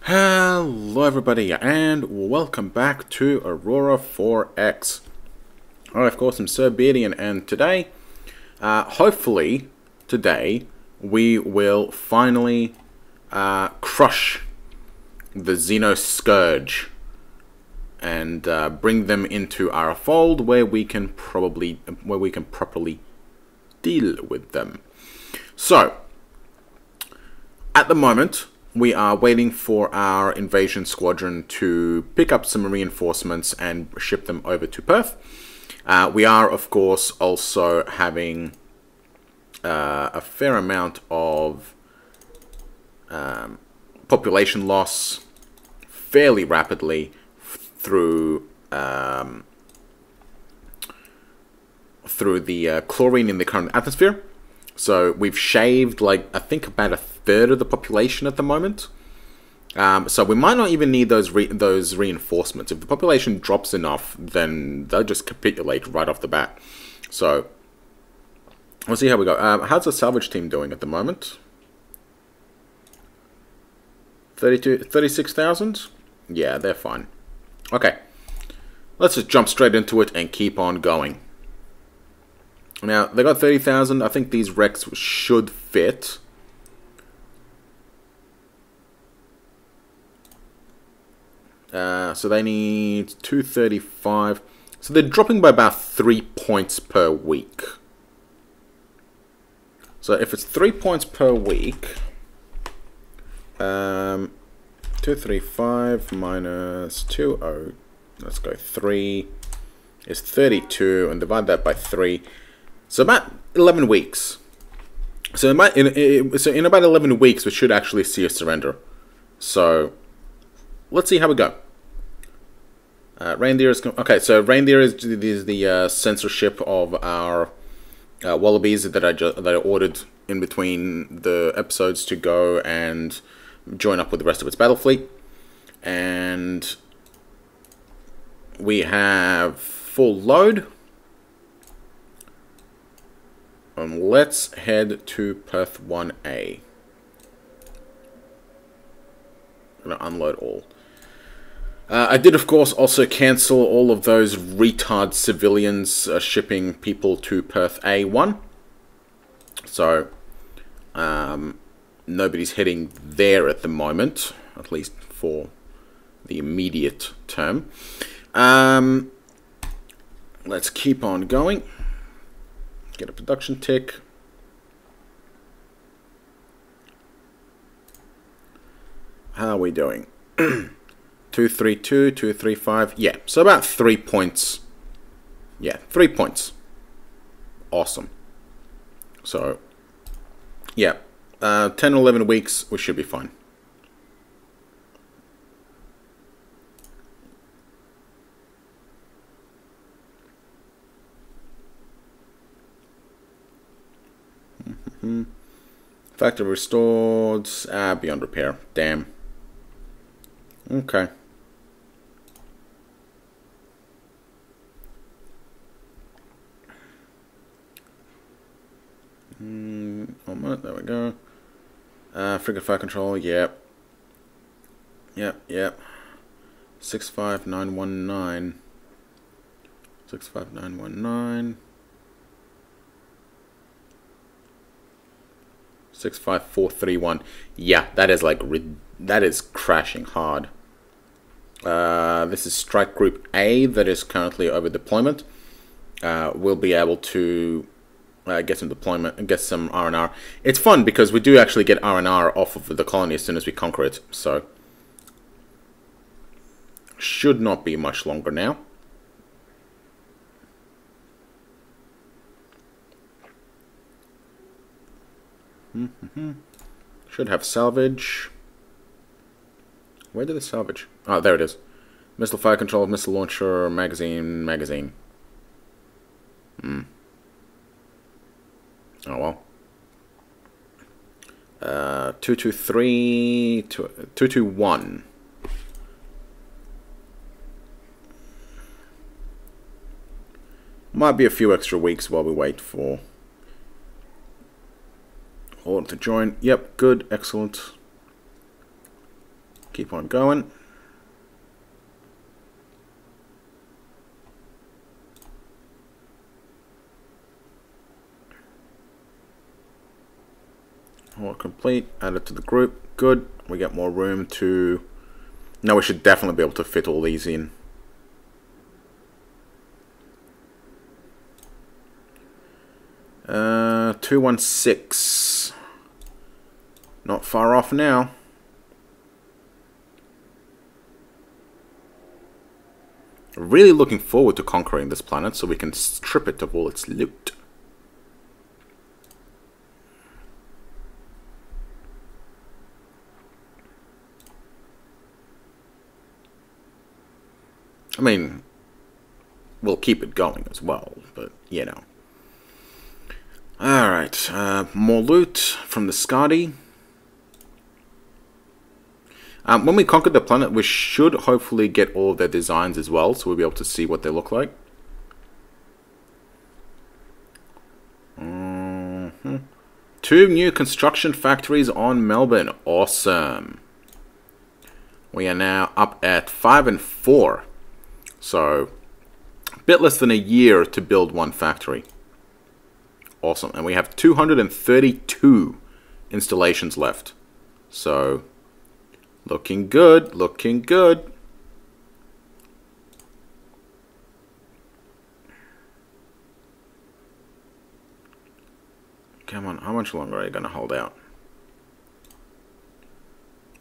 Hello everybody and welcome back to Aurora 4X. Of course I'm Sir Beardian, and today, hopefully today, we will finally crush the Xeno Scourge and bring them into our fold where we can properly deal with them. So, at the moment, we are waiting for our invasion squadron to pick up some reinforcements and ship them over to Perth. We are, of course, also having a fair amount of population loss fairly rapidly through the chlorine in the current atmosphere. So we've shaved, like, I think about a third of the population at the moment. So we might not even need those reinforcements. If the population drops enough, then they'll just capitulate right off the bat. So we'll see how we go. How's the salvage team doing at the moment? 36,000? Yeah, they're fine. Okay, let's just jump straight into it and keep on going. Now, they got 30,000. I think these wrecks should fit. So they need 235. So they're dropping by about 3 points per week. So if it's 3 points per week, 235 minus 20, let's go 3, is 32, and divide that by 3. So about 11 weeks. So in about 11 weeks, we should actually see a surrender. So let's see how we go. Reindeer is okay. So Reindeer is the censorship of our wallabies that I ordered in between the episodes to go and join up with the rest of its battle fleet, and we have full load. Let's head to Perth 1A. I'm going to unload all. I did, of course, also cancel all of those retard civilians shipping people to Perth A1. So, nobody's heading there at the moment, at least for the immediate term. Let's keep on going. Get a production tick. How are we doing? 232, 235. Yeah, so about 3 points. Yeah, 3 points. Awesome. So, yeah, 10 or 11 weeks, we should be fine. Factory restored. Beyond repair. Damn. Okay. Almost. There we go. Frigate fire control. Yep. Yep. 65919. 65919. 65431. Yeah, that is like that is crashing hard. This is Strike Group A that is currently over deployment. We'll be able to get some deployment and get some R&R. It's fun because we do actually get R&R off of the colony as soon as we conquer it. So should not be much longer now. Should have salvage. Where did the salvage? Oh, there it is. Missile fire control, missile launcher, magazine. Oh well. 223, 221. Might be a few extra weeks while we wait for Order to join. Yep, good, excellent. keep on going. All complete. Add it to the group. Good. We get more room to... Now we should definitely be able to fit all these in. Uh, 216. Not far off now. Really looking forward to conquering this planet so we can strip it of all its loot. I mean, we'll keep it going as well, but you know. Alright, more loot from the Skadi. When we conquer the planet, we should hopefully get all of their designs as well, so we'll be able to see what they look like. 2 new construction factories on Melbourne. Awesome. We are now up at 5 and 4. So, a bit less than a year to build one factory. Awesome. And we have 232 installations left. So, looking good, looking good. Come on, how much longer are you going to hold out?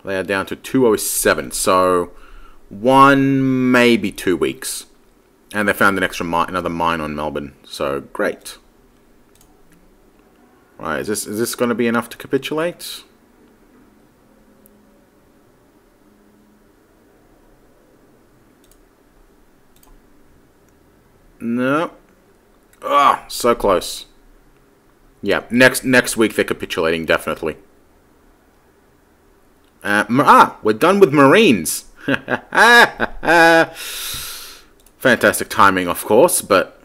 They are down to 207, so 1, maybe 2 weeks. And they found an extra mine, another mine on Melbourne, so great. Right, is this going to be enough to capitulate? No. Ah, so close. Yeah, next week they're capitulating, definitely. We're done with Marines. Fantastic timing, of course, but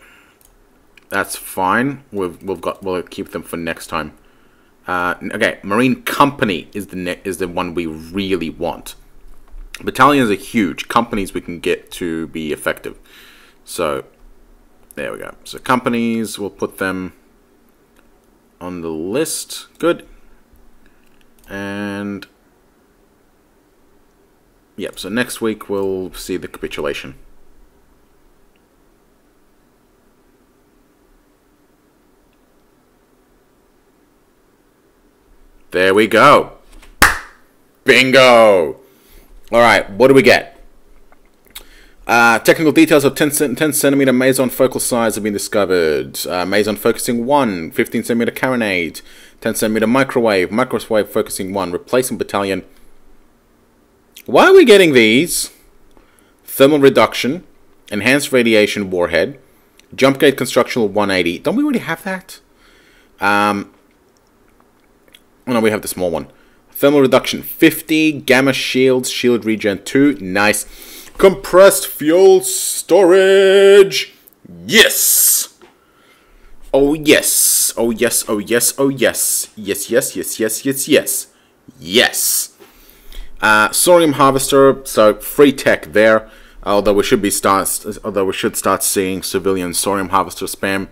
that's fine. We'll keep them for next time. Okay, Marine Company is the one we really want. Battalions are huge. Companies we can get to be effective. So there we go. So companies, we'll put them on the list. Good. And yep, so next week we'll see the capitulation. There we go. Bingo. Alright, what do we get? Technical details of 10 centimeter meson focal size have been discovered. Meson focusing 1, 15 centimeter carronade, 10 centimeter microwave focusing 1, replacing battalion. Why are we getting these? Thermal reduction, enhanced radiation warhead, jump gate construction 180. Don't we already have that? Oh no, we have the small one. Thermal reduction 50, gamma shields, shield regen 2, nice. Compressed fuel storage. Yes. Oh yes. Oh yes. Oh yes. Oh yes. Yes. Yes. Yes. Yes. Yes. Yes. Yes. Sorium harvester. So free tech there. Although we should start seeing civilian sorium harvester spam.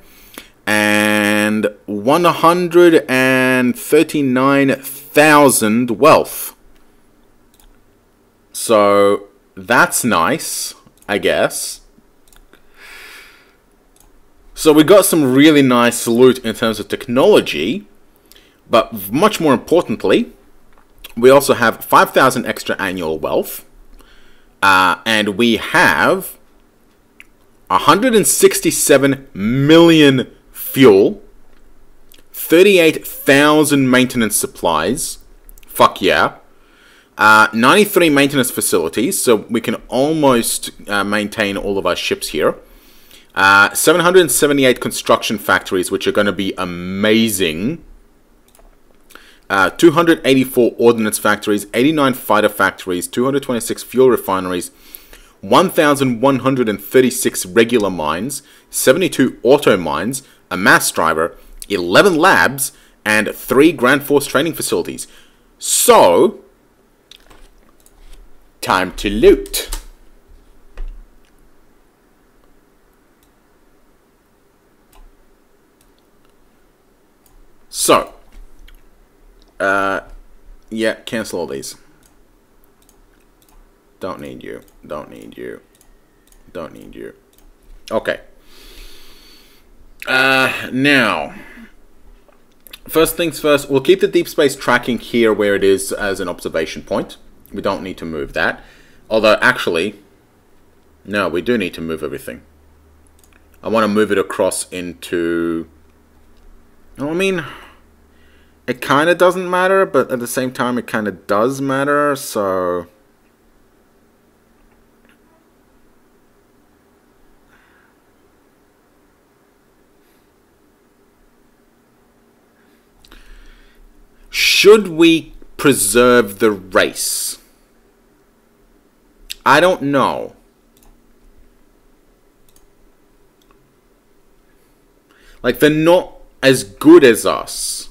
And 139,000 wealth. So that's nice, I guess. So we got some really nice loot in terms of technology, but much more importantly, we also have 5,000 extra annual wealth, and we have 167 million fuel, 38,000 maintenance supplies. Fuck yeah. 93 maintenance facilities, so we can almost maintain all of our ships here. 778 construction factories, which are going to be amazing. 284 ordnance factories, 89 fighter factories, 226 fuel refineries, 1,136 regular mines, 72 auto mines, a mass driver, 11 labs, and 3 Grand Force training facilities. So time to loot. So, yeah, cancel all these. Don't need you. Don't need you. Don't need you. Okay. Now, first things first, we'll keep the deep space tracking here where it is as an observation point. We don't need to move that. Although, actually, no, we do need to move everything. I want to move it across into... I mean, it kind of doesn't matter, but at the same time, it kind of does matter, so... Should we preserve the race? I don't know. Like, they're not as good as us.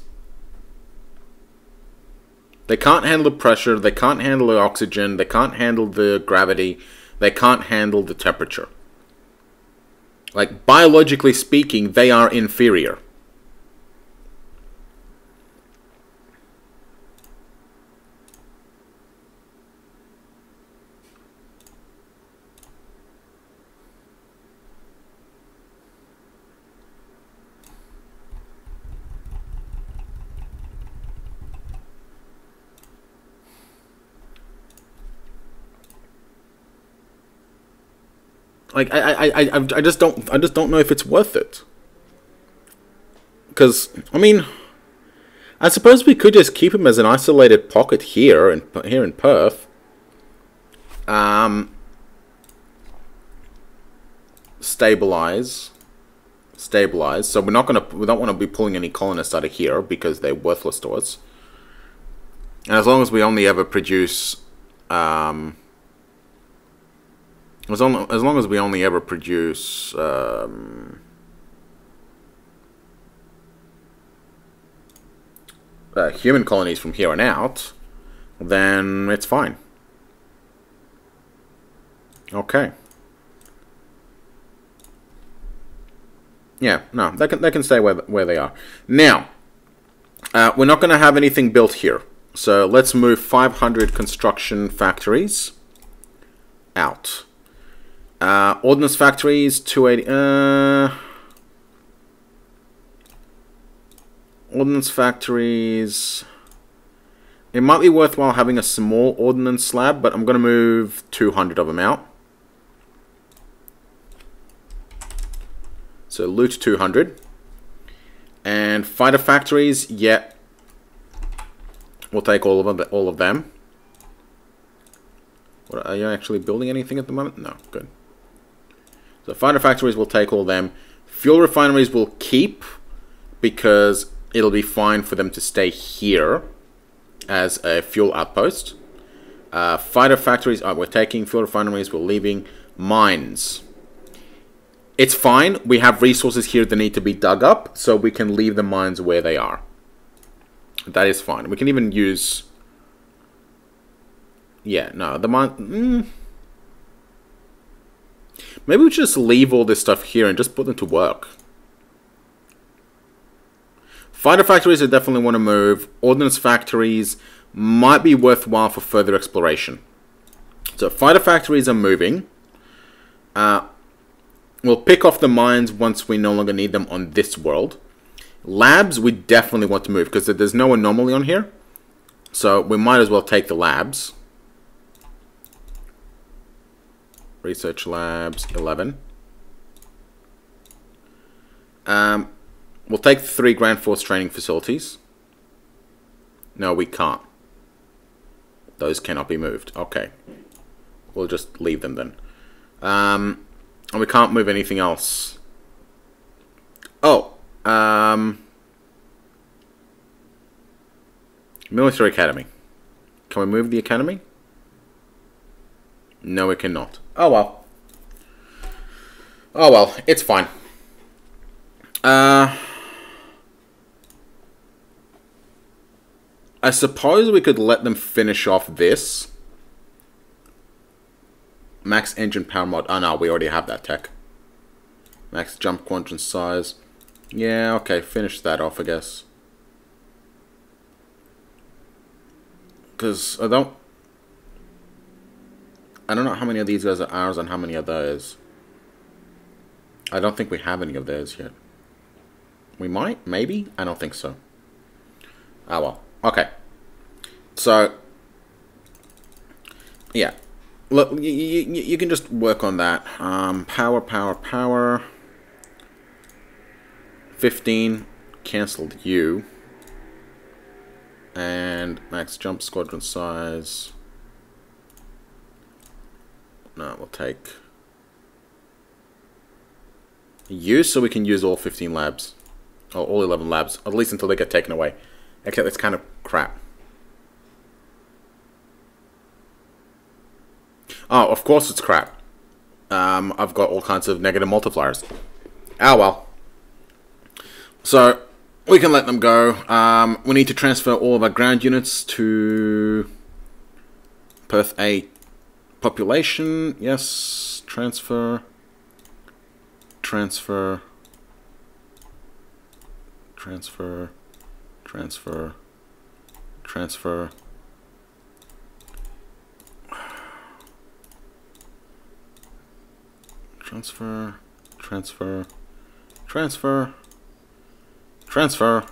They can't handle the pressure, they can't handle the oxygen, they can't handle the gravity, they can't handle the temperature. Like, biologically speaking, they are inferior. Like, I just don't know if it's worth it. Because, I mean, I suppose we could just keep him as an isolated pocket here in Perth. Stabilize. So we don't want to be pulling any colonists out of here because they're worthless to us. And as long as we only ever produce, as long as we only ever produce human colonies from here on out, then it's fine. Okay. Yeah, no, they can stay where they are. Now, we're not going to have anything built here, so let's move 500 construction factories out. Ordnance factories, 280. Ordnance factories. It might be worthwhile having a small ordnance slab, but I'm going to move 200 of them out. So loot 200. And fighter factories, yeah. We'll take all of them. What, are you actually building anything at the moment? No, good. So fighter factories, we'll take all of them. Fuel refineries we'll keep because it'll be fine for them to stay here as a fuel outpost. Fighter factories, we're taking. Fuel refineries, we're leaving. Mines. It's fine. We have resources here that need to be dug up, so we can leave the mines where they are. That is fine. We can even use... Yeah, no, the mine... Maybe we should just leave all this stuff here and just put them to work. Fighter factories I definitely want to move. Ordnance factories might be worthwhile for further exploration. So fighter factories are moving. We'll pick off the mines once we no longer need them on this world. Labs we definitely want to move because there's no anomaly on here. So we might as well take the labs. Research labs 11. We'll take the 3 Grand Force training facilities. No, we can't. Those cannot be moved. Okay. We'll just leave them then. And we can't move anything else. Oh. Military Academy. Can we move the academy? No, we cannot. Oh well. Oh well, it's fine. I suppose we could let them finish off this. Max engine power mod. Oh no, we already have that tech. Max jump quadrant size. Yeah, okay, finish that off, I guess. Because I don't know how many of these guys are ours and how many are theirs. I don't think we have any of theirs yet. We might, maybe? I don't think so. Oh well. Okay. So, yeah. Look, you can just work on that. Power. 15. Cancelled you. And max jump squadron size. No, we'll take you so we can use all 15 labs. Or all 11 labs. At least until they get taken away. Okay, that's kind of crap. Oh, of course it's crap. I've got all kinds of negative multipliers. Ah, well. So, we can let them go. We need to transfer all of our ground units to Perth A population. Yes, transfer. Transfer. Transfer. Transfer. Transfer. Transfer. Transfer. Transfer. Transfer.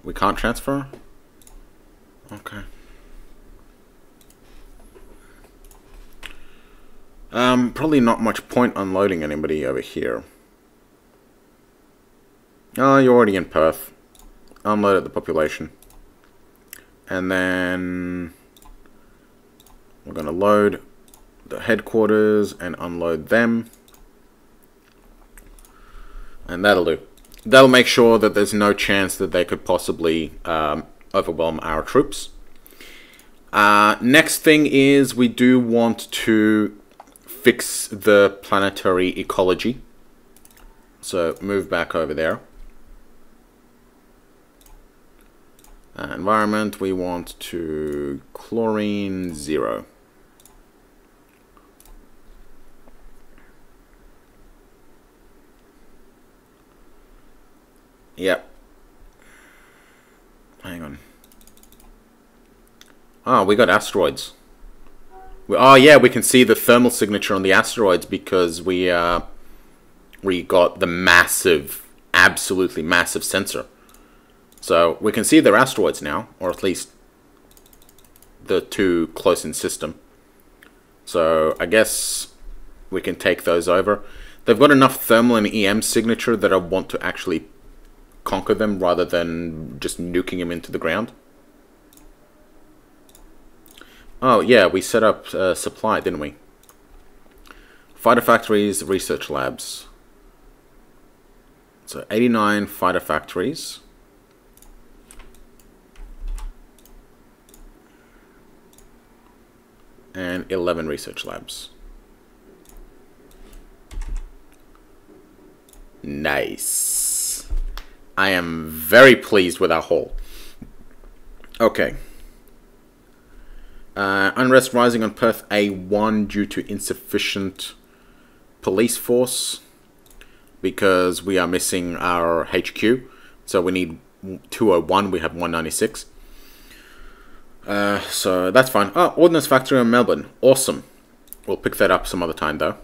We can't transfer? Okay. Probably not much point unloading anybody over here. Oh, you're already in Perth. Unload at the population. And then we're going to load the headquarters and unload them. And that'll do. That'll make sure that there's no chance that they could possibly overwhelm our troops. Next thing is we do want to fix the planetary ecology. So move back over there. Environment, we want to chlorine 0. Yep. Hang on. Oh, we got asteroids. Oh yeah, we can see the thermal signature on the asteroids because we got the massive, absolutely massive sensor. So we can see their asteroids now, or at least the two close in system. So I guess we can take those over. They've got enough thermal and EM signature that I want to actually conquer them rather than just nuking them into the ground. Oh yeah, we set up supply, didn't we? Fighter factories, research labs. So 89 fighter factories. And 11 research labs. Nice. I am very pleased with our haul. Okay. Unrest rising on Perth A1 due to insufficient police force because we are missing our HQ. So we need 201, we have 196. So that's fine. Oh, Ordnance Factory in Melbourne. Awesome. We'll pick that up some other time though.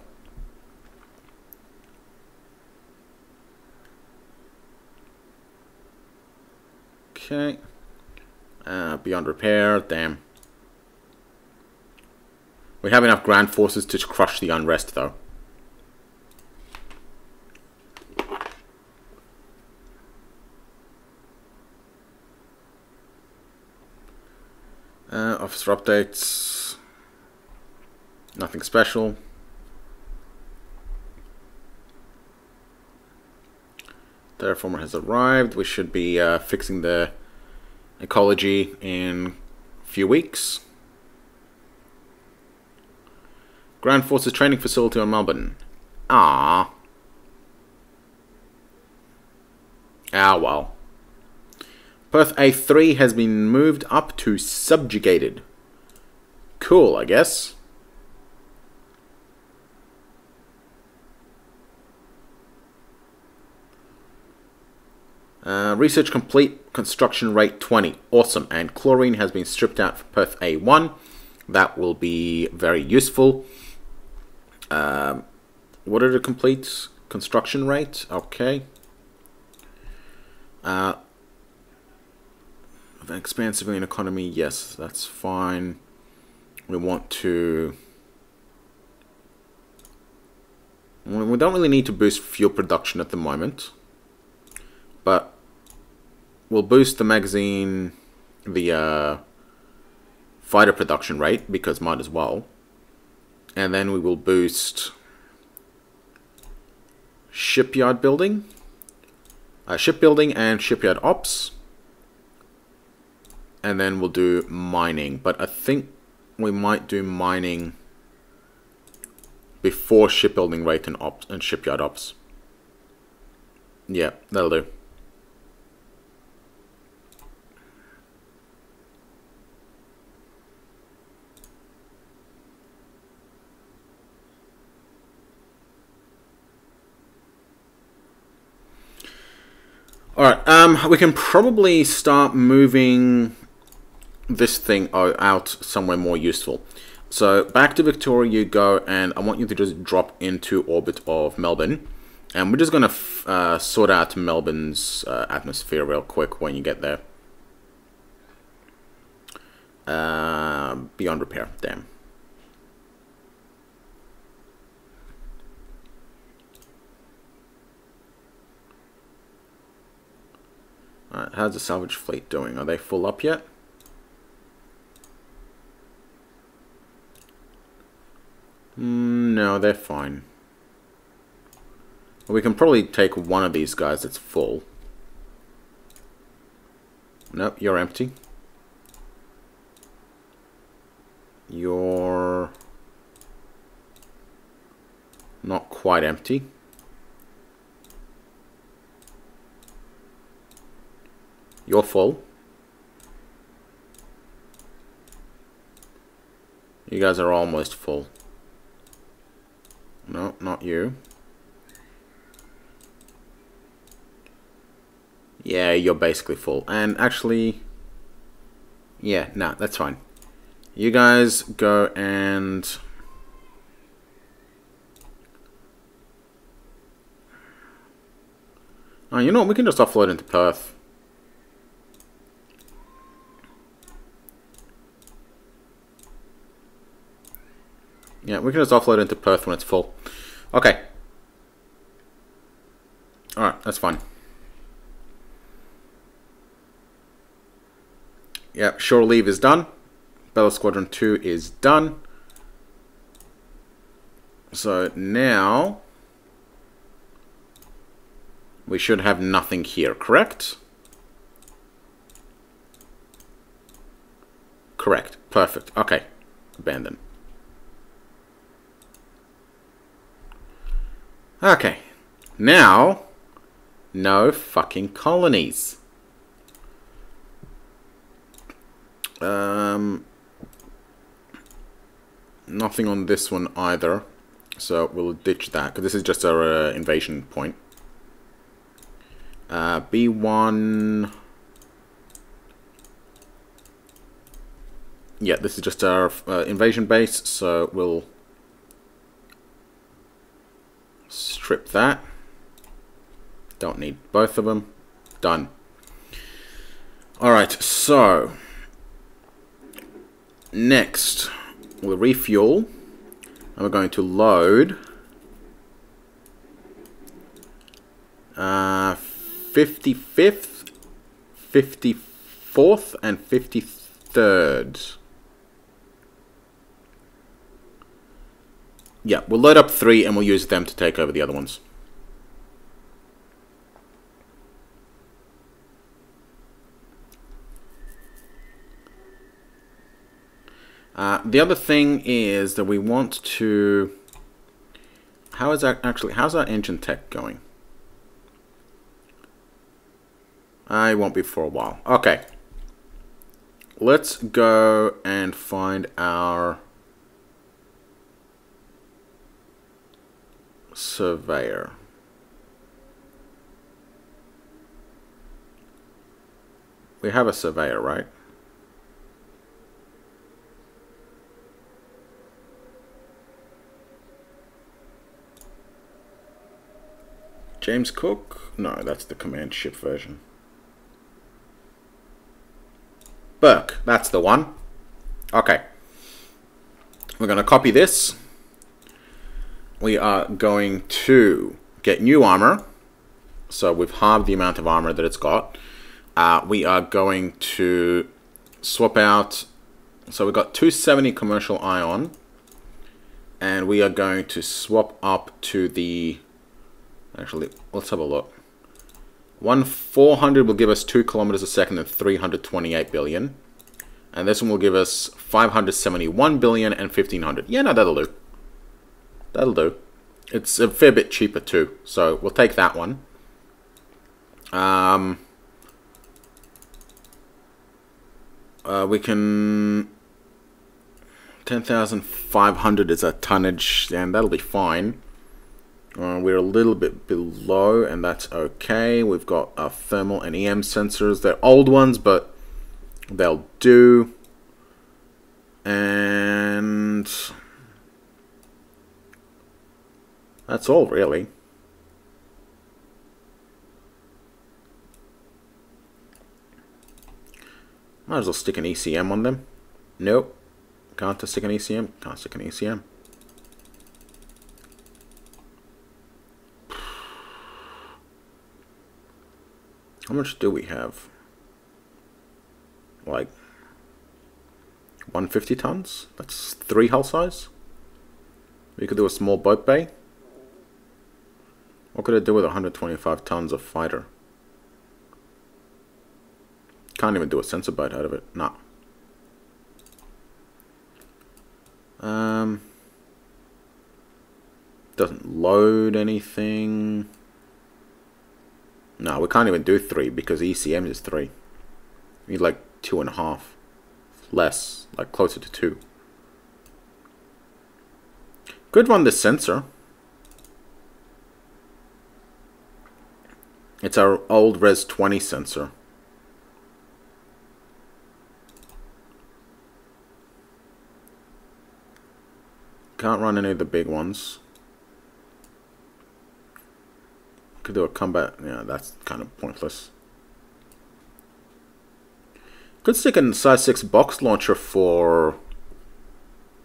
Okay. Beyond repair. Damn. We have enough ground forces to crush the unrest, though. Officer updates. Nothing special. Terraformer has arrived. We should be fixing the ecology in a few weeks. Ground Forces Training Facility on Melbourne. Ah, well. Perth A3 has been moved up to subjugated. cool, I guess. Research complete, construction rate 20. Awesome. And chlorine has been stripped out for Perth A1. That will be very useful. What are the complete construction rate? Okay. Expand civilian economy. Yes, that's fine. We want to... We don't really need to boost fuel production at the moment. But we'll boost the magazine, the fighter production rate, because might as well. And then we will boost shipyard building, shipbuilding and shipyard ops. And then we'll do mining. But I think we might do mining before shipbuilding rate and ops and shipyard ops. Yeah, that'll do. Alright, we can probably start moving this thing out somewhere more useful. So, back to Victoria you go, and I want you to just drop into orbit of Melbourne. And we're just going to sort out Melbourne's atmosphere real quick when you get there. Beyond repair, damn. Alright, how's the salvage fleet doing? Are they full up yet? No, they're fine. We can probably take one of these guys that's full. Nope, you're empty. You're not quite empty. You're full. You guys are almost full. No, not you. Yeah, you're basically full. And actually... Yeah, nah, that's fine. You guys go and... Oh, you know what? We can just offload into Perth. Yeah, we can just offload into Perth when it's full. Okay. Alright, that's fine. Yep, shore leave is done. Bella Squadron 2 is done. So now we should have nothing here, correct? Correct. Perfect. Okay. Abandon. Okay. Now, no fucking colonies. Nothing on this one either. So we'll ditch that, because this is just our invasion point. B1... Yeah, this is just our invasion base, so we'll strip that. Don't need both of them. Done. Alright, so next we'll refuel, and we're going to load 55th, 54th, and 53rd. Yeah, we'll load up 3 and we'll use them to take over the other ones. The other thing is that we want to... how's our engine tech going? It won't be for a while. Okay. let's go and find our surveyor. We have a surveyor, right? James Cook? No, that's the command ship version. Burke, that's the one. Okay. We're going to copy this. We are going to get new armor. So we've halved the amount of armor that it's got. We are going to swap out. So we've got 270 commercial ion. And we are going to swap up to the... Actually, let's have a look. 400 will give us 2 kilometers a second and 328 billion. And this one will give us 571 billion and 1500. Yeah, no, that'll do. That'll do. It's a fair bit cheaper too, so we'll take that one. We can... 10,500 is a tonnage, and that'll be fine. We're a little bit below, and that's okay. We've got our thermal and EM sensors. They're old ones, but they'll do. And that's all, really. Might as well stick an ECM on them. Nope. Can't stick an ECM. Can't stick an ECM. How much do we have? Like 150 tons? That's 3 hull size? We could do a small boat bay. What could I do with 125 tons of fighter? Can't even do a sensor boat out of it. Nah. Doesn't load anything. No, we can't even do 3 because ECM is 3. We need like 2.5. Less, like closer to 2. Could run this sensor. It's our old Res 20 sensor. Can't run any of the big ones. Could do a combat. Yeah, that's kind of pointless. Could stick a size 6 box launcher for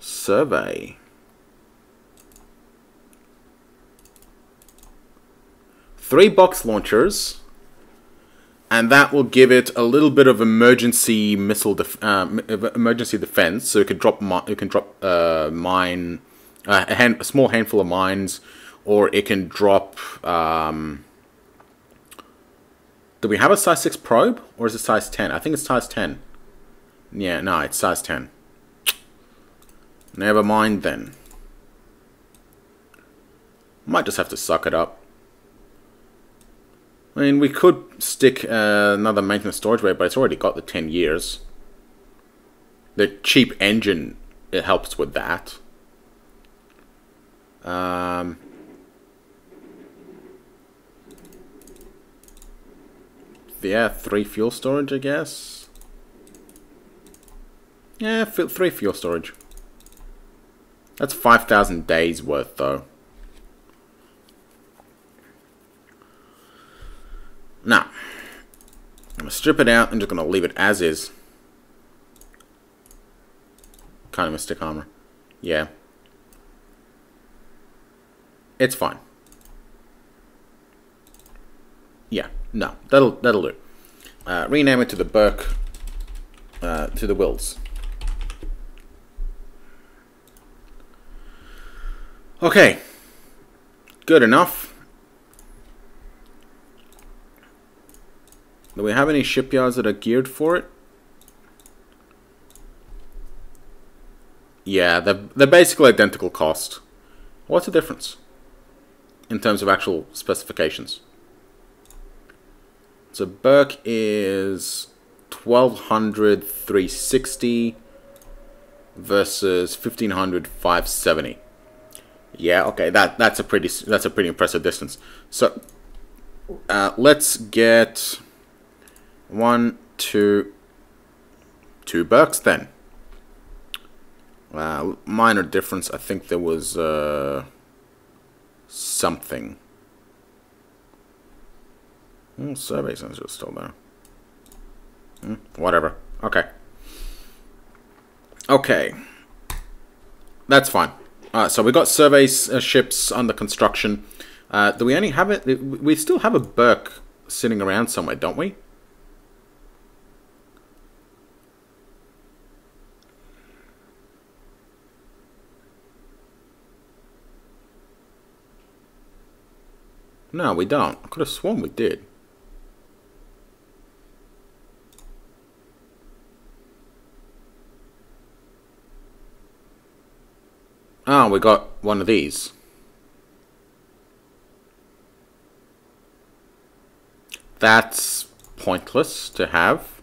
survey. Three box launchers, and that will give it a little bit of emergency missile emergency defense. So it can drop a small handful of mines, or it can drop. Do we have a size 6 probe, or is it size 10? I think it's size 10. Yeah, no, it's size 10. Never mind then. Might just have to suck it up. I mean, we could stick another maintenance storage bay, but it's already got the 10 years. The cheap engine, it helps with that. Yeah, 3 fuel storage, I guess. Yeah, 3 fuel storage. That's 5,000 days worth, though. Now, I'm going to strip it out. I'm just going to leave it as is. Kind of a stick armor. Yeah. It's fine. Yeah, no, that'll do. Rename it to the Burke, to the Wills. Okay, good enough. Do we have any shipyards that are geared for it? Yeah, they're basically identical cost. What's the difference in terms of actual specifications? So Burke is 1200 360 versus 1500 570. Yeah, okay, that's a pretty impressive distance. So let's get two Burks then. Minor difference. I think there was something. Survey sensor is still there. Whatever. Okay. Okay. That's fine. So we got survey ships under construction. Do we only have it? We still have a Burke sitting around somewhere, don't we? No, we don't. I could have sworn we did. Oh, we got one of these. That's pointless to have.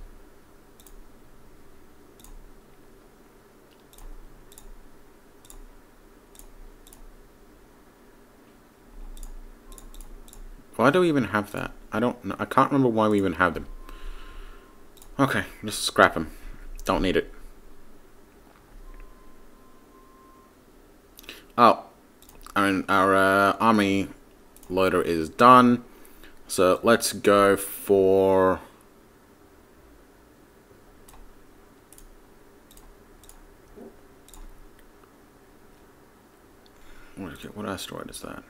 Why do we even have that? I don't know. I can't remember why we even have them. Okay, just scrap them. Don't need it. Oh, I mean, our army loader is done. So let's go for... What asteroid is that?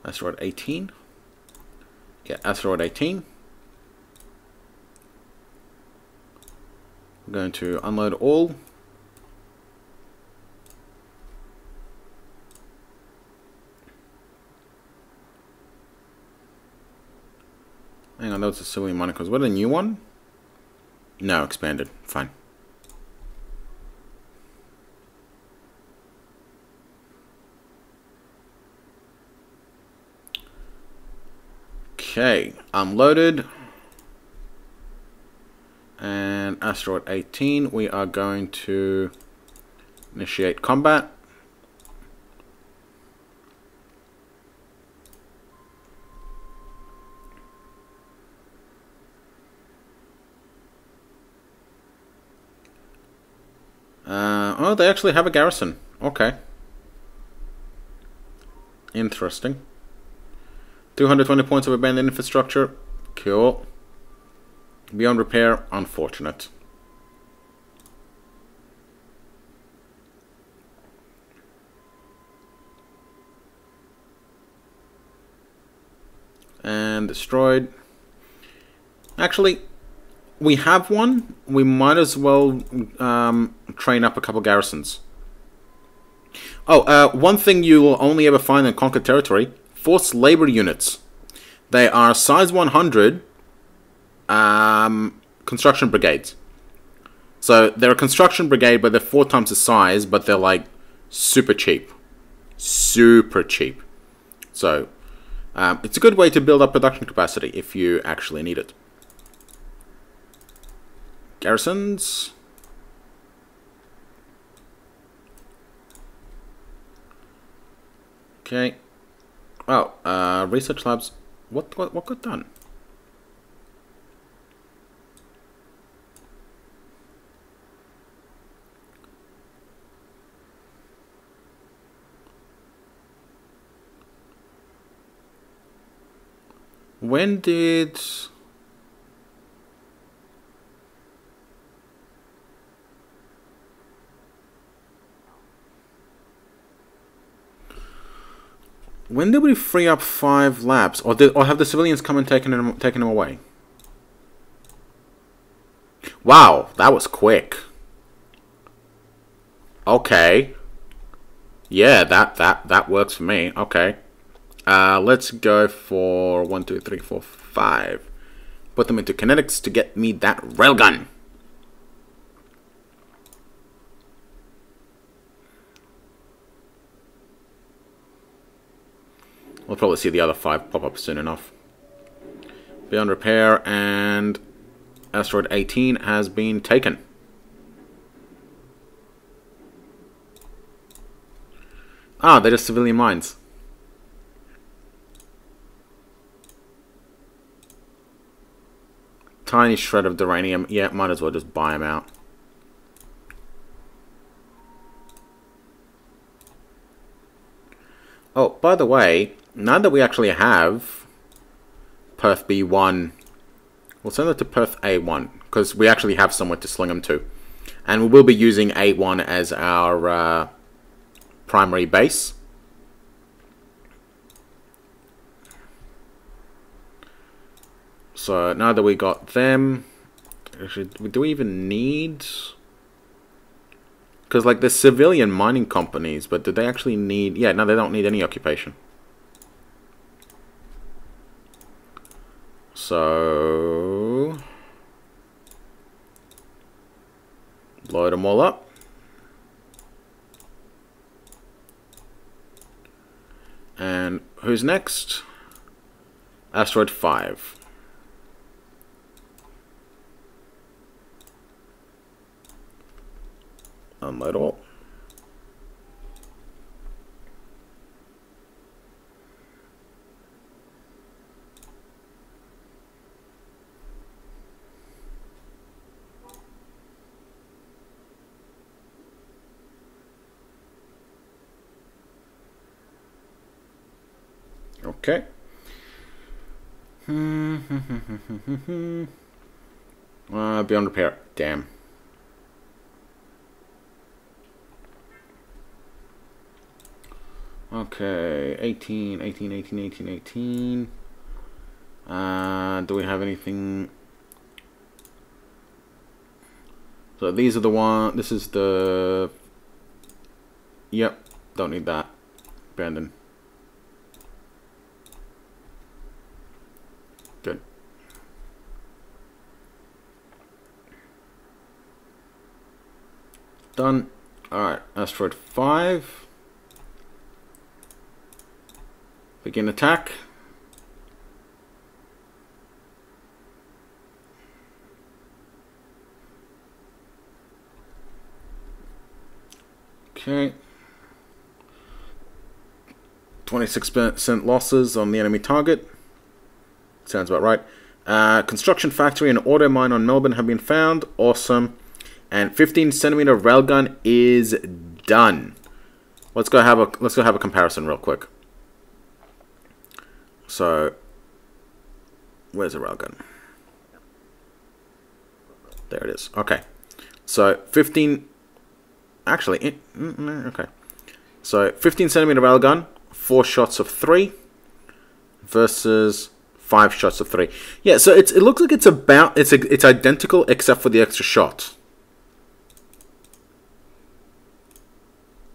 Asteroid 18? Yeah, Asteroid 18. We're going to unload all. Hang on, that was a silly monikers. What, a new one? No, expanded. Fine. Okay, unloaded. And Asteroid 18, we are going to initiate combat. Oh, they actually have a garrison. Okay. Interesting. 220 points of abandoned infrastructure. Cool. Beyond repair. Unfortunate. And destroyed. Actually, we have one. We might as well train up a couple garrisons. Oh, one thing you will only ever find in conquered territory: forced labor units. They are size 100 construction brigades. So they're a construction brigade, but they're 4 times the size, but they're like super cheap. Super cheap. So it's a good way to build up production capacity if you actually need it. Garrisons. Okay. Oh, research labs. What got done? When did... When did we free up 5 labs? Or have the civilians come and taken them away? Wow, that was quick. Okay. Yeah, that works for me. Okay. Let's go for 1, 2, 3, 4, 5. Put them into kinetics to get me that railgun. We'll probably see the other 5 pop up soon enough. Beyond repair and Asteroid 18 has been taken. Ah, they're just civilian mines. Tiny shred of uranium. Yeah, might as well just buy them out. Oh, by the way, now that we actually have Perth B1, we'll send it to Perth A1, because we actually have somewhere to sling them to. And we will be using A1 as our primary base. So now that we got them, actually, do we even need... Because, like, there's civilian mining companies, but do they actually need... Yeah, no, they don't need any occupation. So... load them all up. And who's next? Asteroid 5. Unload all. Okay. Beyond repair. Damn. Okay, 18. Do we have anything? So these are the one. This is the. Yep, don't need that. Abandon. Good. Done. Alright, Asteroid 5. Begin attack. Okay. 26% losses on the enemy target. Sounds about right. Construction factory and auto mine on Melbourne have been found. Awesome. And 15cm railgun is done. Let's go have a comparison real quick. So, where's the railgun? There it is. Okay. So 15. Actually, okay. So 15cm railgun, 4 shots of 3 versus 5 shots of 3. Yeah, so it looks like it's identical except for the extra shot.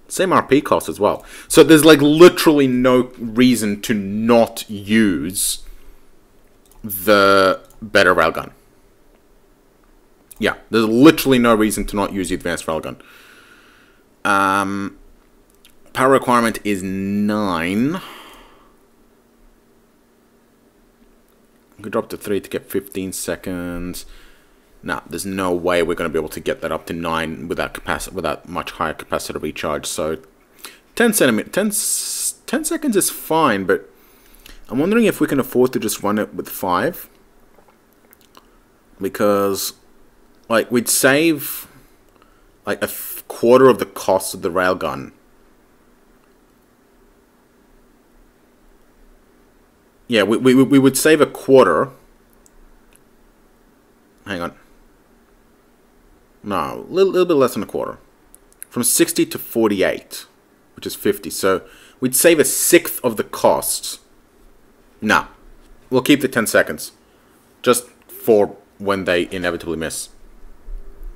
Same RP cost as well. So there's like literally no reason to not use the better railgun. Yeah, there's literally no reason to not use the advanced railgun. Power requirement is 9. We could drop to 3 to get 15 seconds. Nah, there's no way we're going to be able to get that up to 9 without much higher capacitor recharge. So 10 seconds is fine, but I'm wondering if we can afford to just run it with 5. Because, like, we'd save like a quarter of the cost of the railgun. Yeah, we would save a quarter. Hang on. No, a little bit less than a quarter. From 60 to 48, which is 50. So we'd save 1/6 of the costs. Nah, we'll keep the 10 seconds. Just for when they inevitably miss.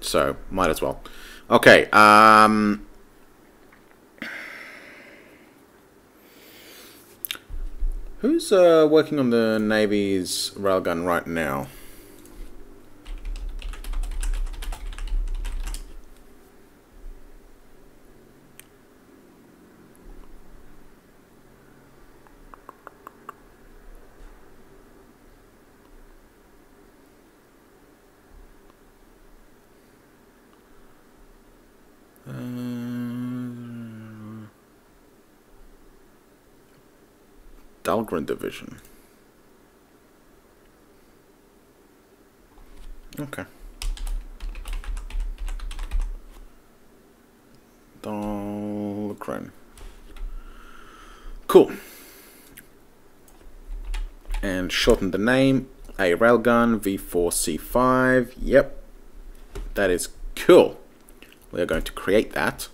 So, might as well. Okay, who's working on the Navy's railgun right now? Dahlgren division. Okay. Dahlgren. Cool. And shorten the name. A railgun V4C5. Yep. That is cool. We are going to create that.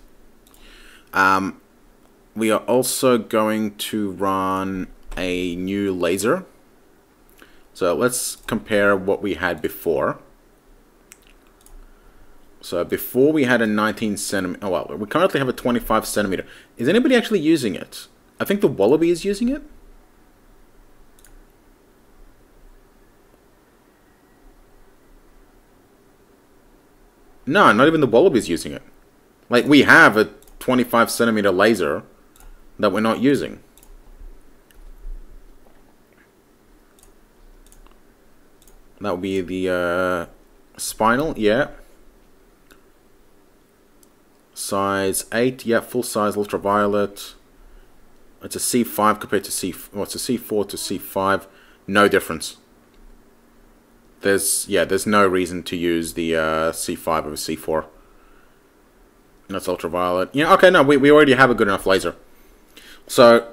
We are also going to run a new laser. So let's compare what we had before. So before we had a 19 centimeter. Oh well, we currently have a 25 centimeter. Is anybody actually using it? I think the Wallaby is using it. No, not even the Wallaby is using it. Like, we have a 25 centimeter laser that we're not using. That would be the spinal, yeah. Size 8, yeah, full size ultraviolet. It's a C5 compared to well, it's a C4 to C5. No difference. There's no reason to use the C5 over C4. That's ultraviolet. Yeah, okay, no, we already have a good enough laser. So,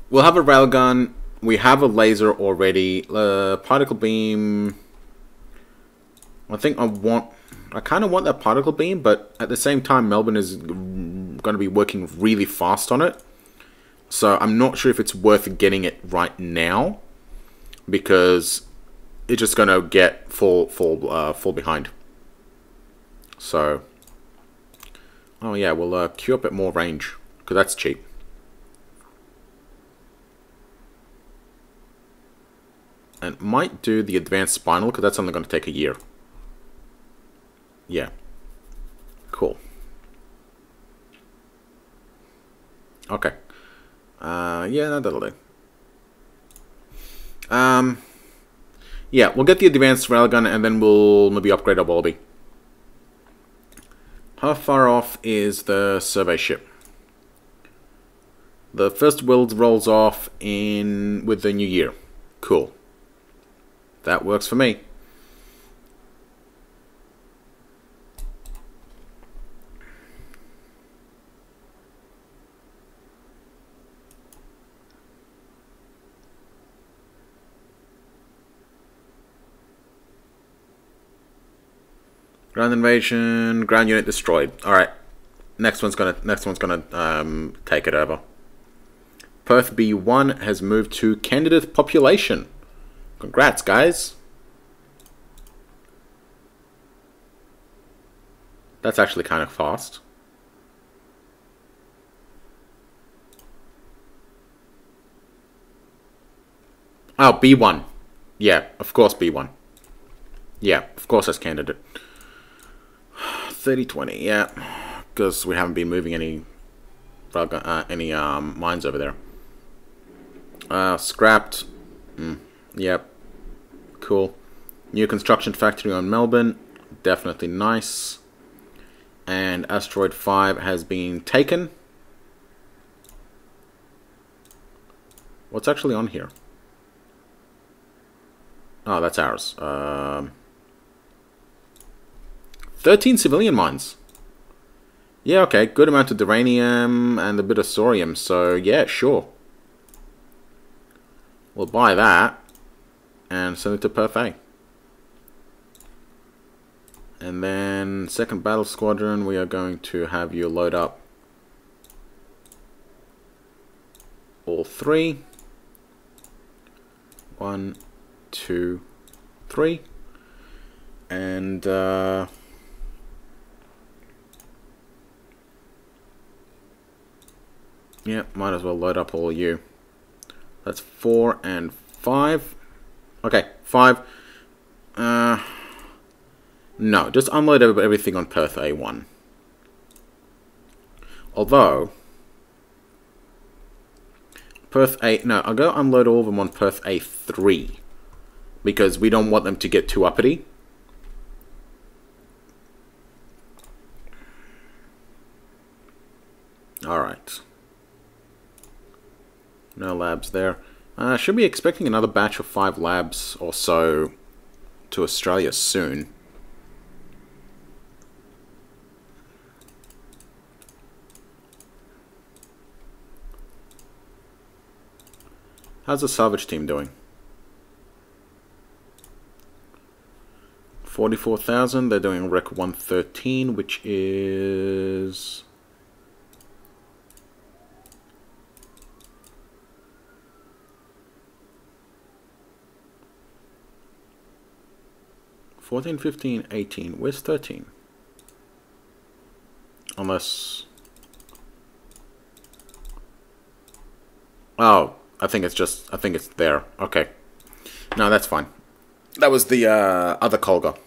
we'll have a railgun. We have a laser already. Particle beam. I think I kind of want that particle beam, but at the same time, Melbourne is going to be working really fast on it. So, I'm not sure if it's worth getting it right now, because it's just going to get fall behind. So, oh yeah, we'll queue up at more range, because that's cheap. And might do the advanced spinal, because that's only going to take a year. Yeah. Cool. Okay. Yeah, no, that'll do. Yeah, we'll get the advanced railgun, and then we'll maybe upgrade our Wallaby. How far off is the survey ship? The first build rolls off with the new year. Cool. That works for me. Ground invasion, ground unit destroyed. All right, next one's gonna take it over. Perth B1 has moved to candidate population. Congrats, guys. That's actually kind of fast. Oh, B1. Yeah, of course B1. Yeah, of course that's candidate. 30-20, yeah. Because we haven't been moving any mines over there. Scrapped. Yep. Cool. New construction factory on Melbourne. Definitely nice. And Asteroid 5 has been taken. What's actually on here? Oh, that's ours. 13 civilian mines. Yeah, okay. Good amount of duranium and a bit of thorium. So, yeah, sure. We'll buy that and send it to Perth A. And then, second battle squadron, we are going to have you load up all three. 1, 2, 3. And, yeah, might as well load up all of you. That's 4 and 5. Okay, 5. No, just unload everything on Perth A1. Although, Perth A... No, I'll go unload all of them on Perth A3. Because we don't want them to get too uppity. Alright. No labs there. Should be expecting another batch of 5 labs or so to Australia soon. How's the salvage team doing? 44,000. They're doing Rec 113, which is... $14, $15, $18. Where's 13? Unless... Oh, I think it's there. Okay. No, that's fine. That was the other Colga.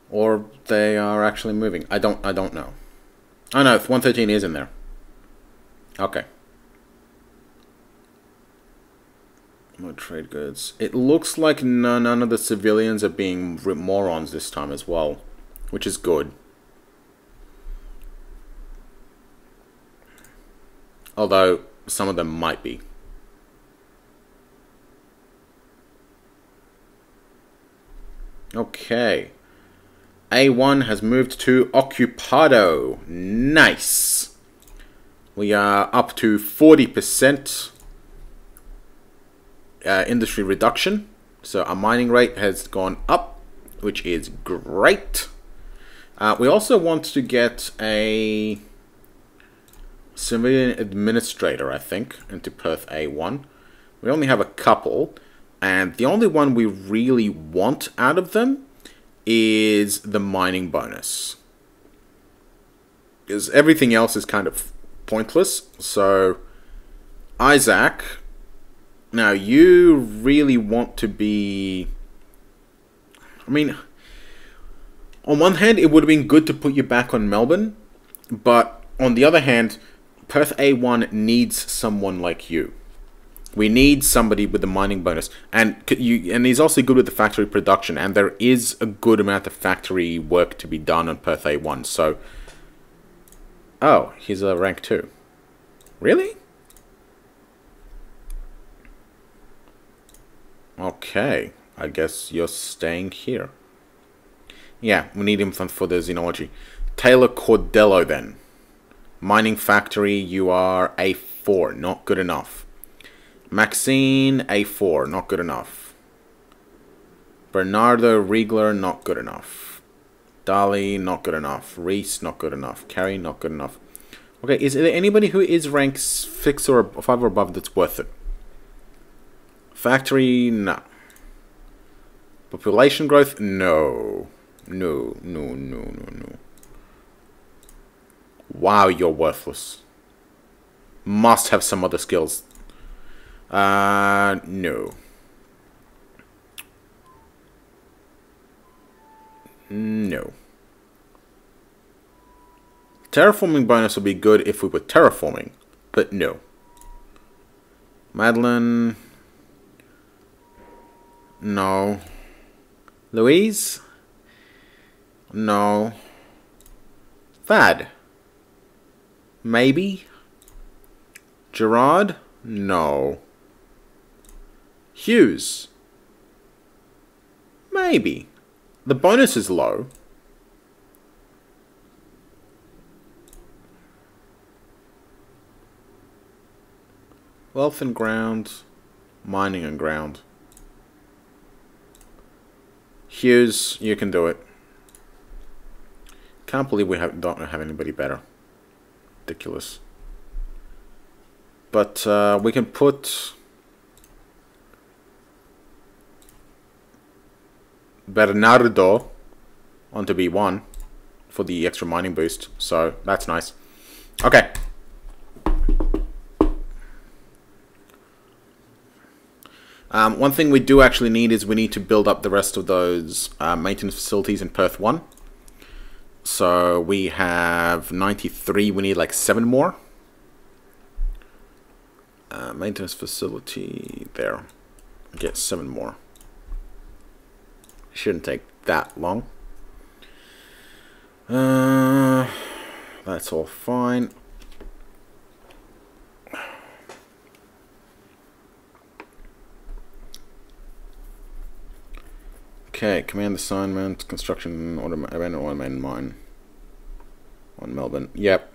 Or they are actually moving. I don't know. Oh no, 113 is in there. Okay. No trade goods. It looks like none of the civilians are being morons this time as well, which is good. Although some of them might be. Okay. A1 has moved to Occupado. Nice. We are up to 40% industry reduction. So our mining rate has gone up, which is great. We also want to get a civilian administrator, I think, into Perth A1. We only have a couple, and the only one we really want out of them is the mining bonus, because everything else is kind of pointless. So Isaac, now you really want to be, I mean, on one hand it would have been good to put you back on Melbourne, but on the other hand, Perth A1 needs someone like you. We need somebody with the mining bonus, and he's also good with the factory production, and there is a good amount of factory work to be done on Perth A1. So, oh, he's a rank 2. Really? Okay, I guess you're staying here. Yeah, we need him for the xenology. Taylor Cordello then. Mining factory, you are A4, not good enough. Maxine, A4, not good enough. Bernardo Riegler, not good enough. Dali, not good enough. Reese, not good enough. Carrie, not good enough. Okay, is there anybody who is rank 6 or 5 or above that's worth it? Factory, no. Population growth, no. No. Wow, you're worthless. Must have some other skills. No. No. Terraforming bonus would be good if we were terraforming, but no. Madeline. No. Louise? No. Thad? Maybe. Gerard? No. Hughes? Maybe. The bonus is low. Wealth and ground. Mining and ground. Hughes, you can do it. Can't believe we don't have anybody better. Ridiculous. But we can put Bernardo onto B1 for the extra mining boost. So that's nice. Okay. One thing we do actually need is we need to build up the rest of those maintenance facilities in Perth 1. So we have 93, we need like 7 more. Maintenance facility, there. Get 7 more. Shouldn't take that long. That That's all fine. Okay, command assignment, construction, automated mine on Melbourne. Yep.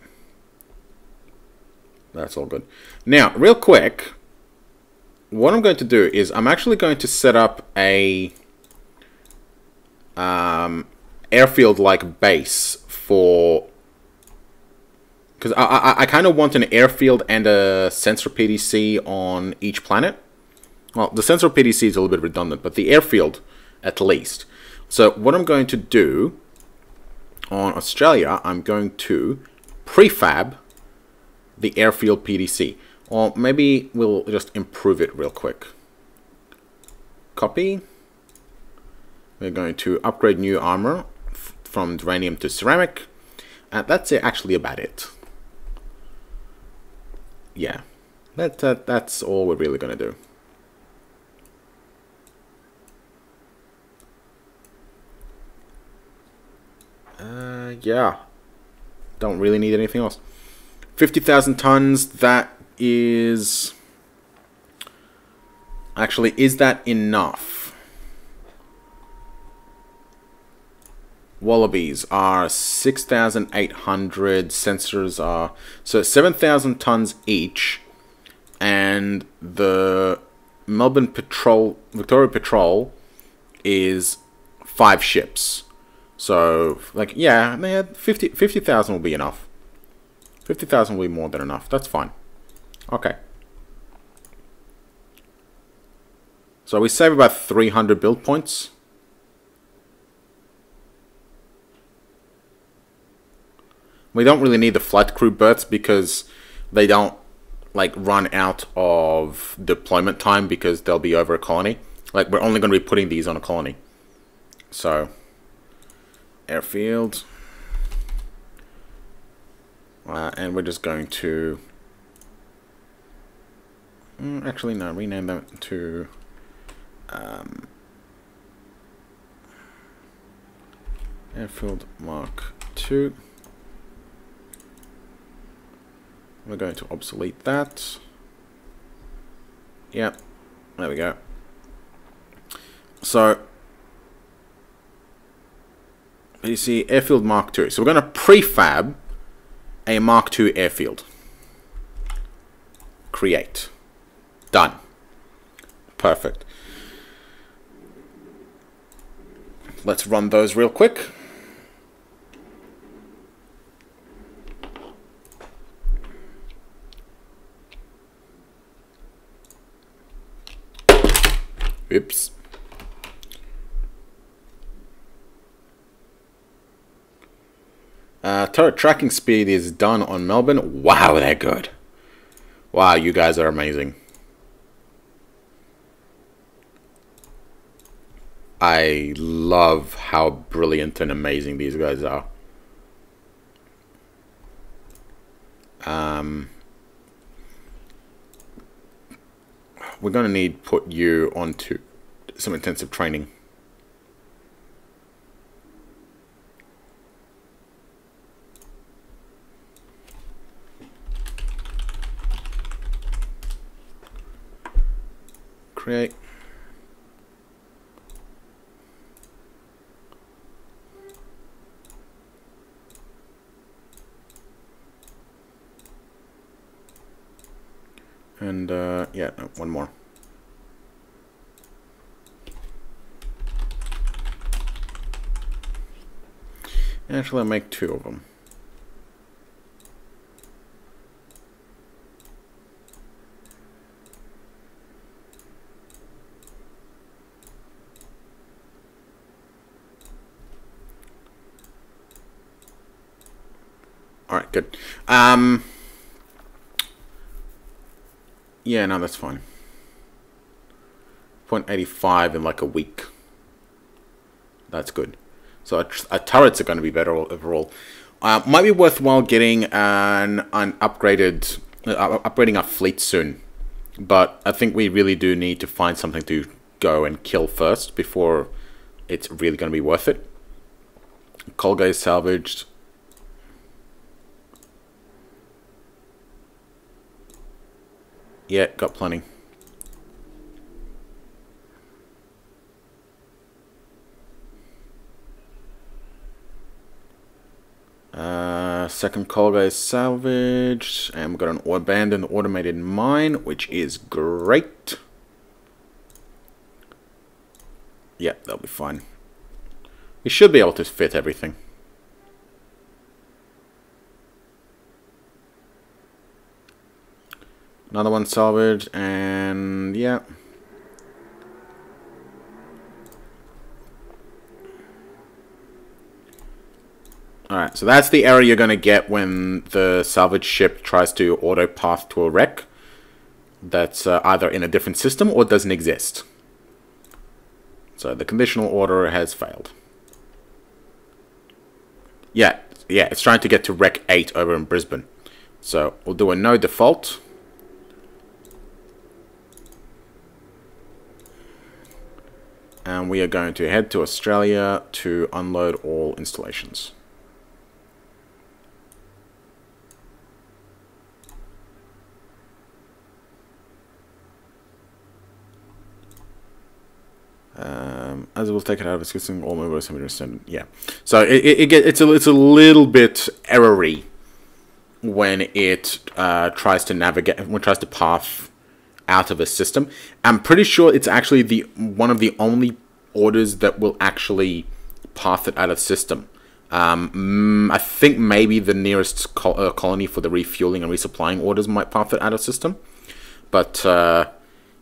That's all good. Now, real quick, what I'm going to do is I'm actually going to set up a airfield-like base for... Because I kind of want an airfield and a sensor PDC on each planet. Well, the sensor PDC is a little bit redundant, but the airfield at least. So what I'm going to do on Australia, I'm going to prefab the airfield PDC. Or maybe we'll just improve it real quick. Copy. We're going to upgrade new armor from duranium to ceramic. That's actually about it. Yeah, that's all we're really going to do. Yeah, don't really need anything else. 50,000 tons, that is... Actually, is that enough? Wallabies are 6,800, sensors are... So 7,000 tons each, and the Melbourne Patrol, Victoria Patrol is 5 ships. So, like, yeah, 50,000 will be enough. 50,000 will be more than enough. That's fine. Okay. So we save about 300 build points. We don't really need the flight crew berths because they don't, like, run out of deployment time because they'll be over a colony. Like, we're only going to be putting these on a colony. So... airfield, and we're just going to actually no, rename them to airfield Mark II. We're going to obsolete that. Yep, there we go. So you see airfield Mark II. So we're going to prefab a Mark II airfield. Create. Done. Perfect. Let's run those real quick. Oops. Turret tracking speed is done on Melbourne. Wow, they're good. Wow, you guys are amazing. I love how brilliant and amazing these guys are. We're going to need to put you onto some intensive training. Create. And yeah, no, one more. Actually, I'll make 2 of them. Alright, good. Yeah, no, that's fine. 0.85 in like a week. That's good. So our turrets are going to be better overall. Might be worthwhile getting an upgraded, upgrading our fleet soon. But I think we really do need to find something to go and kill first before it's really going to be worth it. Colgate salvaged. Yeah, got plenty. Second cargo is salvaged, and we've got an abandoned automated mine, which is great. Yeah, that'll be fine. We should be able to fit everything. Another one salvaged, and yeah. Alright, so that's the error you're going to get when the salvage ship tries to auto-path to a wreck that's either in a different system or doesn't exist. So the conditional order has failed. Yeah, it's trying to get to wreck 8 over in Brisbane. So we'll do a no default. And we are going to head to Australia to unload all installations. As it will take it out of its system, all movers have been rescinded. Yeah, so it's a little bit errory when it tries to navigate, when it tries to path out of a system. I'm pretty sure it's actually one of the only orders that will actually path it out of system. I think maybe the nearest colony for the refueling and resupplying orders might path it out of system, but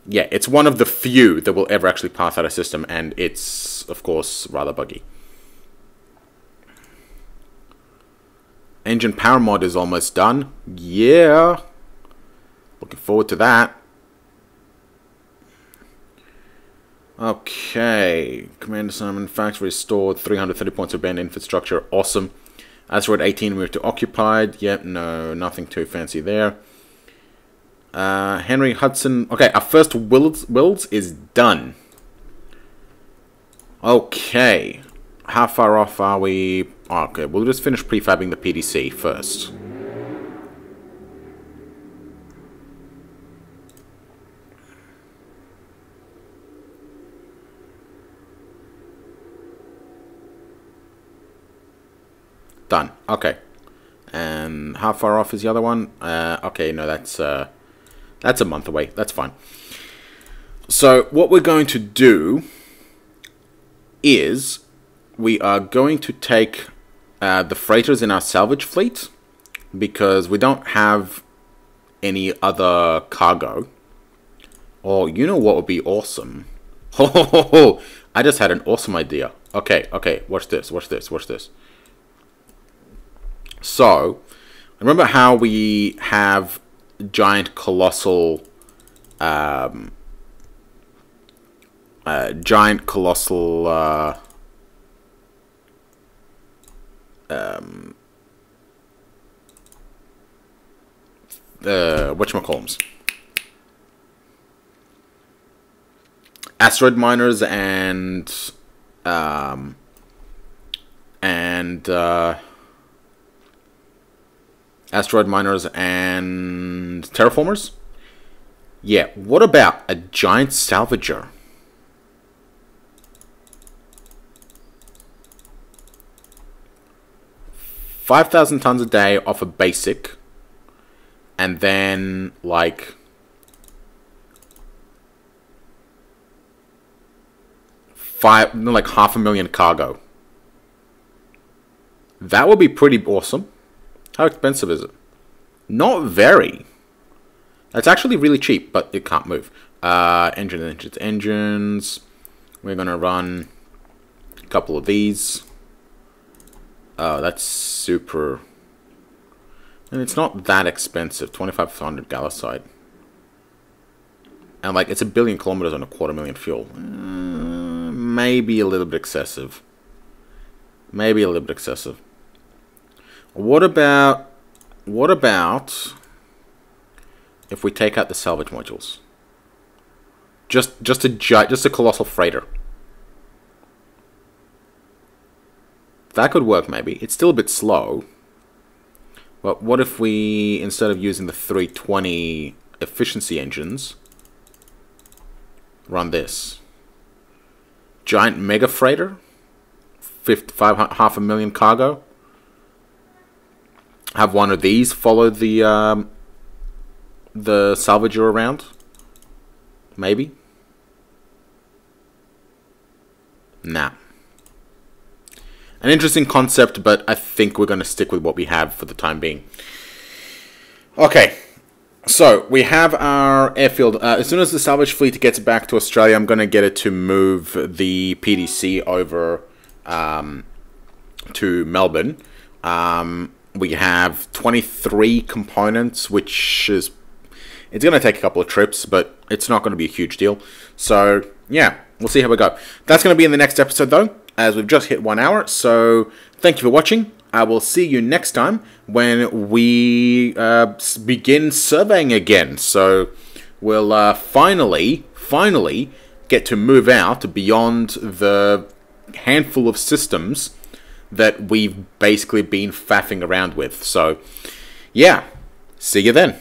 yeah, it's one of the few that will ever actually path out of system, and it's, of course, rather buggy. Engine power mod is almost done. Yeah. Looking forward to that. Okay. Command assignment. Factory restored. 330 points of abandoned infrastructure. Awesome. Asteroid 18 moved to occupied. Yep, no, nothing too fancy there. Henry Hudson. Okay, our first builds is done. Okay. How far off are we? Oh, okay, we'll just finish prefabbing the PDC first. Done. Okay. And how far off is the other one? Okay, no, that's a month away. That's fine. So what we're going to do is we are going to take the freighters in our salvage fleet, because we don't have any other cargo. Oh, you know what would be awesome? Oh, I just had an awesome idea. Okay, watch this. So, remember how we have giant colossal whatchamacallums, asteroid miners and asteroid miners and terraformers? Yeah, what about a giant salvager? $5,000 tons a day off a basic, and then like like 500,000 cargo. That would be pretty awesome. How expensive is it? Not very. It's actually really cheap, but it can't move. Engines. We're gonna run a couple of these. Oh, that's super. And it's not that expensive. 2,500 gallicite. And like, it's 1 billion kilometers on 250,000 fuel. Maybe a little bit excessive. Maybe a little bit excessive. What about if we take out the salvage modules? Just a colossal freighter. That could work, maybe. It's still a bit slow. But what if we, instead of using the 320 efficiency engines. Run this. Giant mega freighter. 500,000 cargo. Have one of these follow the salvager around. Maybe. Nah. An interesting concept, but I think we're going to stick with what we have for the time being. Okay. So, we have our airfield. As soon as the salvage fleet gets back to Australia, I'm going to get it to move the PDC over to Melbourne. We have 23 components, which is... It's going to take a couple of trips, but it's not going to be a huge deal. So, yeah, we'll see how we go. That's going to be in the next episode, though, as we've just hit 1 hour. So, thank you for watching. I will see you next time when we begin surveying again. So, we'll finally get to move out beyond the handful of systems that we've basically been faffing around with. So, yeah, see you then.